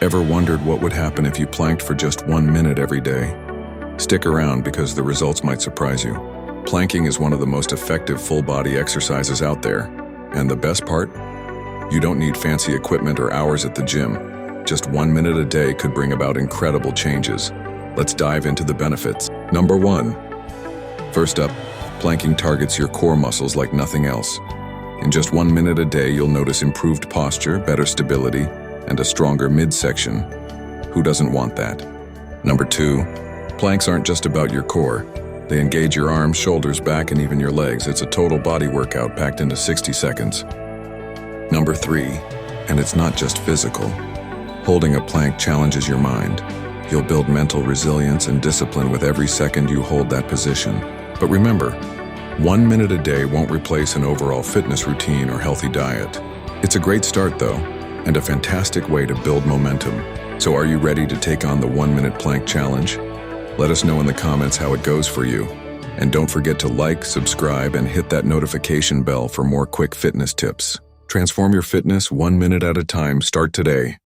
Ever wondered what would happen if you planked for just 1 minute every day? Stick around because the results might surprise you. Planking is one of the most effective full-body exercises out there. And the best part? You don't need fancy equipment or hours at the gym. Just 1 minute a day could bring about incredible changes. Let's dive into the benefits. Number 1. First up, planking targets your core muscles like nothing else. In just 1 minute a day, you'll notice improved posture, better stability, and a stronger midsection. Who doesn't want that? Number 2, planks aren't just about your core. They engage your arms, shoulders, back, and even your legs. It's a total body workout packed into 60 seconds. Number 3, and it's not just physical. Holding a plank challenges your mind. You'll build mental resilience and discipline with every second you hold that position. But remember, 1 minute a day won't replace an overall fitness routine or healthy diet. It's a great start though, and a fantastic way to build momentum. So are you ready to take on the 1 minute plank challenge? Let us know in the comments how it goes for you. And don't forget to like, subscribe, and hit that notification bell for more quick fitness tips. Transform your fitness 1 minute at a time. Start today.